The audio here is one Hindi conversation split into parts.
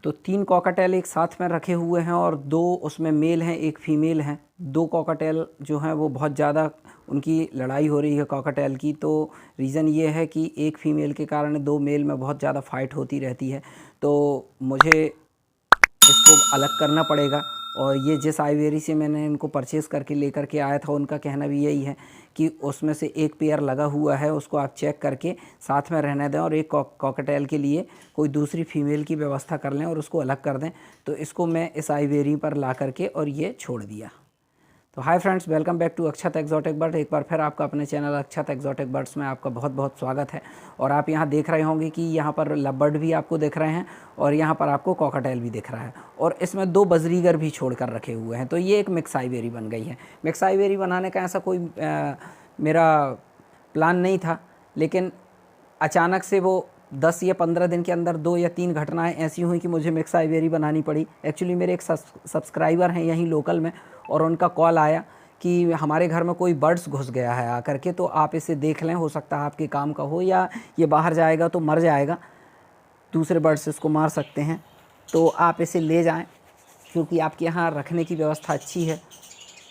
तो 3 कॉकटेल एक साथ में रखे हुए हैं और 2 उसमें मेल हैं, एक फ़ीमेल हैं। 2 कॉकटेल जो हैं वो बहुत ज़्यादा उनकी लड़ाई हो रही है कॉकटेल की। तो रीज़न ये है कि एक फ़ीमेल के कारण 2 मेल में बहुत ज़्यादा फ़ाइट होती रहती है। तो मुझे इसको अलग करना पड़ेगा। और ये जिस आइवेरी से मैंने इनको परचेज़ करके लेकर के आया था, उनका कहना भी यही है कि उसमें से एक पेयर लगा हुआ है, उसको आप चेक करके साथ में रहने दें और एक कॉकटेल के लिए कोई दूसरी फ़ीमेल की व्यवस्था कर लें और उसको अलग कर दें। तो इसको मैं इस आइवेरी पर ला करके और ये छोड़ दिया। तो hi friends, welcome back to Akshat exotic bird. एक बार फिर आपका अपने चैनल अक्षत एक्जॉटिक बर्ड्स में आपका बहुत बहुत स्वागत है। और आप यहाँ देख रहे होंगे कि यहाँ पर लव बर्ड भी आपको दिख रहे हैं और यहाँ पर आपको कॉकटेल भी दिख रहा है और इसमें 2 बजरीगर भी छोड़ कर रखे हुए हैं। तो ये एक मिक्स आइवेरी बन गई है। मिक्स आइवेरी बनाने का ऐसा कोई मेरा प्लान नहीं था, लेकिन अचानक से वो 10 या 15 दिन के अंदर 2 या 3 घटनाएं ऐसी हुई कि मुझे मिक्स आइवेरी बनानी पड़ी। एक्चुअली मेरे एक सब्सक्राइबर हैं यहीं लोकल में और उनका कॉल आया कि हमारे घर में कोई बर्ड्स घुस गया है आकर के, तो आप इसे देख लें, हो सकता है आपके काम का हो, या ये बाहर जाएगा तो मर जाएगा, दूसरे बर्ड्स इसको मार सकते हैं, तो आप इसे ले जाएं क्योंकि आपके यहाँ रखने की व्यवस्था अच्छी है,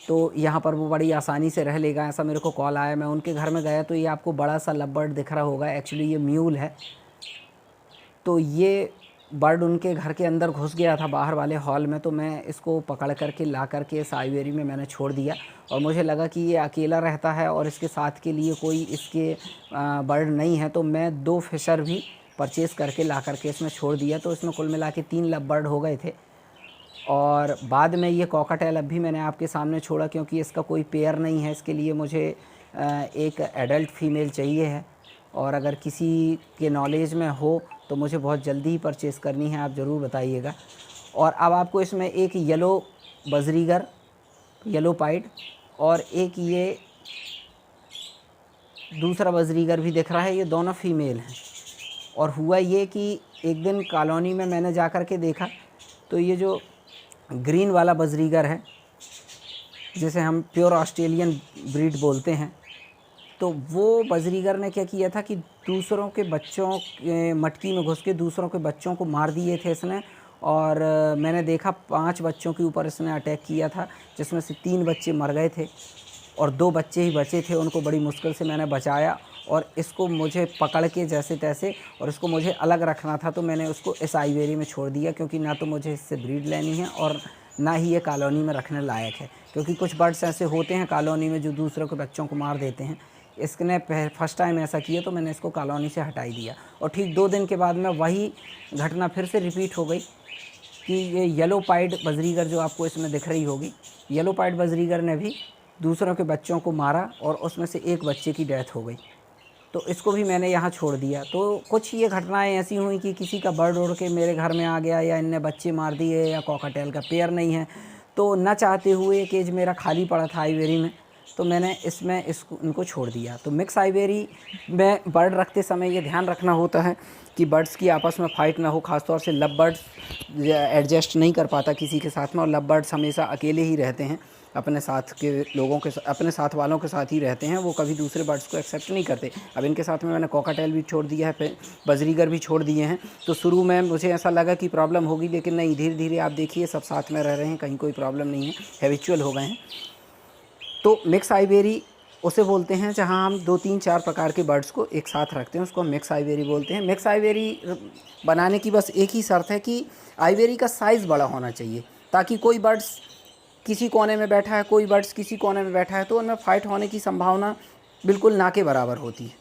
तो यहाँ पर वो बड़ी आसानी से रह लेगा। ऐसा मेरे को कॉल आया। मैं उनके घर में गया तो ये आपको बड़ा सा लव बर्ड दिख रहा होगा, एक्चुअली ये म्यूल है। तो ये बर्ड उनके घर के अंदर घुस गया था बाहर वाले हॉल में, तो मैं इसको पकड़ करके ला करके इस आइवेरी में मैंने छोड़ दिया। और मुझे लगा कि ये अकेला रहता है और इसके साथ के लिए कोई इसके बर्ड नहीं है, तो मैं 2 फिशर भी परचेज़ करके ला करके इसमें छोड़ दिया। तो इसमें कुल मिला के 3 लव बर्ड हो गए थे। और बाद में ये कॉकटेल अब भी मैंने आपके सामने छोड़ा क्योंकि इसका कोई पेयर नहीं है। इसके लिए मुझे एक एडल्ट फीमेल चाहिए है, और अगर किसी के नॉलेज में हो तो मुझे बहुत जल्दी ही परचेज़ करनी है, आप ज़रूर बताइएगा। और अब आपको इसमें एक येलो बजरीगर, येलो पाइड, और एक ये दूसरा बजरीगर भी दिख रहा है, ये दोनों फीमेल हैं। और हुआ ये कि एक दिन कॉलोनी में मैंने जा कर के देखा तो ये जो ग्रीन वाला बजरीगर है, जिसे हम प्योर ऑस्ट्रेलियन ब्रीड बोलते हैं, तो वो बजरीगर ने क्या किया था कि दूसरों के बच्चों के मटकी में घुस के दूसरों के बच्चों को मार दिए थे इसने। और मैंने देखा 5 बच्चों के ऊपर इसने अटैक किया था, जिसमें से 3 बच्चे मर गए थे और 2 बच्चे ही बचे थे। उनको बड़ी मुश्किल से मैंने बचाया और इसको मुझे पकड़ के जैसे तैसे, और इसको मुझे अलग रखना था, तो मैंने उसको इस आइवेरी में छोड़ दिया क्योंकि ना तो मुझे इससे ब्रीड लेनी है और ना ही ये कॉलोनी में रखने लायक है। क्योंकि कुछ बर्ड्स ऐसे होते हैं कॉलोनी में जो दूसरों के बच्चों को मार देते हैं। इसने फर्स्ट टाइम ऐसा किया तो मैंने इसको कॉलोनी से हटाई दिया। और ठीक 2 दिन के बाद में वही घटना फिर से रिपीट हो गई कि ये येलो पाइड बजरीगर जो आपको इसमें दिख रही होगी, येलो पाइड बजरीगर ने भी दूसरों के बच्चों को मारा और उसमें से एक बच्चे की डेथ हो गई। तो इसको भी मैंने यहाँ छोड़ दिया। तो कुछ ये घटनाएं ऐसी हुई कि किसी का बर्ड उड़ के मेरे घर में आ गया, या इनने बच्चे मार दिए, या कॉकटेल का पेयर नहीं है, तो न चाहते हुए केज मेरा खाली पड़ा था आइवेरी में, तो मैंने इसमें इनको छोड़ दिया। तो मिक्स आइवेरी में बर्ड रखते समय ये ध्यान रखना होता है कि बर्ड्स की आपस में फ़ाइट ना हो। ख़ासतौर से लव बर्ड्स एडजस्ट नहीं कर पाता किसी के साथ में, और लव बर्ड्स हमेशा अकेले ही रहते हैं, अपने साथ के लोगों के अपने साथ वालों के साथ ही रहते हैं, वो कभी दूसरे बर्ड्स को एक्सेप्ट नहीं करते। अब इनके साथ में मैंने कॉकटेल भी छोड़ दिया है, फिर बजरीगर भी छोड़ दिए हैं। तो शुरू में मुझे ऐसा लगा कि प्रॉब्लम होगी, लेकिन नहीं, धीरे धीरे आप देखिए सब साथ में रह रहे हैं, कहीं कोई प्रॉब्लम नहीं है, हैबिचुअल हो गए हैं। तो मिक्स आइवेरी उसे बोलते हैं जहां हम 2, 3, 4 प्रकार के बर्ड्स को एक साथ रखते हैं, उसको हम मिक्स आइवेरी बोलते हैं। मिक्स आइवेरी बनाने की बस एक ही शर्त है कि आइवेरी का साइज़ बड़ा होना चाहिए, ताकि कोई बर्ड्स किसी कोने में बैठा है, कोई बर्ड्स किसी कोने में बैठा है, तो उनमें फ़ाइट होने की संभावना बिल्कुल ना के बराबर होती है।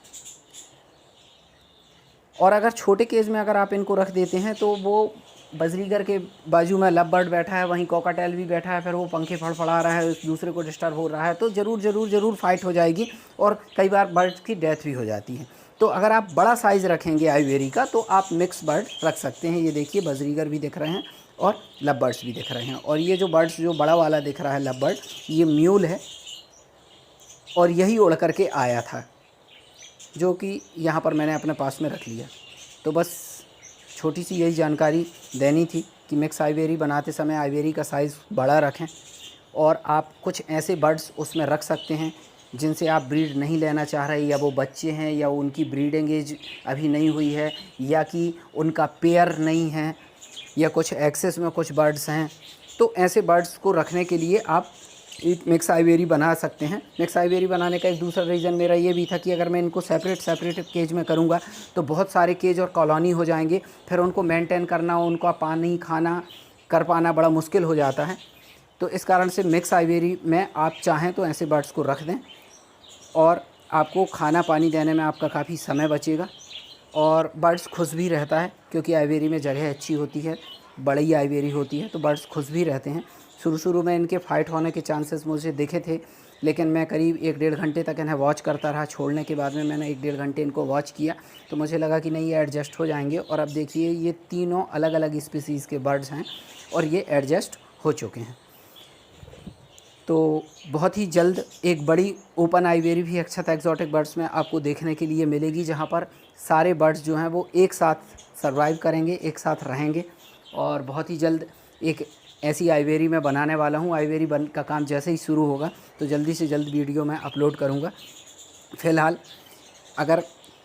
और अगर छोटे केज में अगर आप इनको रख देते हैं तो वो बजरीगर के बाजू में लव बर्ड बैठा है, वहीं कॉकटेल भी बैठा है, फिर वो पंखे फड़फड़ा रहा है, दूसरे को डिस्टर्ब हो रहा है, तो ज़रूर फ़ाइट हो जाएगी और कई बार बर्ड्स की डेथ भी हो जाती है। तो अगर आप बड़ा साइज़ रखेंगे आइवेरी का तो आप मिक्स बर्ड रख सकते हैं। ये देखिए बजरीगर भी दिख रहे हैं और लव बर्ड्स भी दिख रहे हैं। और ये जो बर्ड्स जो बड़ा वाला दिख रहा है लव बर्ड, ये म्यूल है और यही उड़ करके आया था, जो कि यहाँ पर मैंने अपने पास में रख लिया। तो बस छोटी सी यही जानकारी देनी थी कि मिक्स आइवेरी बनाते समय आइवेरी का साइज़ बड़ा रखें, और आप कुछ ऐसे बर्ड्स उसमें रख सकते हैं जिनसे आप ब्रीड नहीं लेना चाह रहे, या वो बच्चे हैं, या उनकी ब्रीडिंग एज अभी नहीं हुई है, या कि उनका पेयर नहीं है, या कुछ एक्सेस में कुछ बर्ड्स हैं, तो ऐसे बर्ड्स को रखने के लिए आप एक मिक्स आइवेरी बना सकते हैं। मिक्स आइवेरी बनाने का एक दूसरा रीज़न मेरा ये भी था कि अगर मैं इनको सेपरेट केज में करूँगा तो बहुत सारे केज और कॉलोनी हो जाएंगे, फिर उनको मेंटेन करना, उनका पानी खाना कर पाना बड़ा मुश्किल हो जाता है। तो इस कारण से मिक्स आइवेरी में आप चाहें तो ऐसे बर्ड्स को रख दें और आपको खाना पानी देने में आपका काफ़ी समय बचेगा और बर्ड्स खुश भी रहता है, क्योंकि आइवेरी में जगह अच्छी होती है, बड़ी आइवेरी होती है, तो बर्ड्स खुश भी रहते हैं। शुरू में इनके फ़ाइट होने के चांसेस मुझे दिखे थे, लेकिन मैं करीब 1-1.5 घंटे तक इन्हें वॉच करता रहा। छोड़ने के बाद में मैंने 1-1.5 घंटे इनको वॉच किया तो मुझे लगा कि नहीं, ये एडजस्ट हो जाएंगे। और अब देखिए ये तीनों अलग अलग स्पीसीज़ के बर्ड्स हैं और ये एडजस्ट हो चुके हैं। तो बहुत ही जल्द एक बड़ी ओपन आइवेरी भी अक्षत एक्जॉटिक बर्ड्स में आपको देखने के लिए मिलेगी, जहाँ पर सारे बर्ड्स जो हैं वो एक साथ सर्वाइव करेंगे, एक साथ रहेंगे। और बहुत ही जल्द एक ऐसी आइवेरी मैं बनाने वाला हूँ। आइवेरी का काम जैसे ही शुरू होगा तो जल्दी से जल्द वीडियो मैं अपलोड करूँगा। फ़िलहाल अगर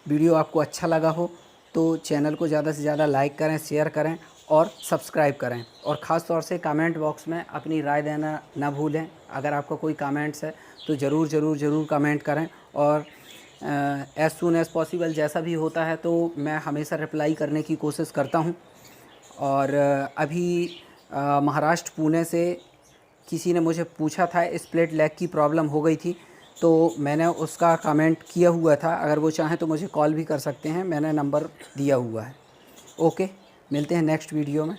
वीडियो आपको अच्छा लगा हो तो चैनल को ज़्यादा से ज़्यादा लाइक करें, शेयर करें और सब्सक्राइब करें। और ख़ास तौर से कमेंट बॉक्स में अपनी राय देना ना भूलें। अगर आपका कोई कमेंट्स है तो ज़रूर कमेंट करें। और एज़ सून एज़ पॉसिबल जैसा भी होता है तो मैं हमेशा रिप्लाई करने की कोशिश करता हूँ। और अभी महाराष्ट्र पुणे से किसी ने मुझे पूछा था, स्प्लिट लेग की प्रॉब्लम हो गई थी, तो मैंने उसका कमेंट किया हुआ था। अगर वो चाहें तो मुझे कॉल भी कर सकते हैं, मैंने नंबर दिया हुआ है। ओके, मिलते हैं नेक्स्ट वीडियो में।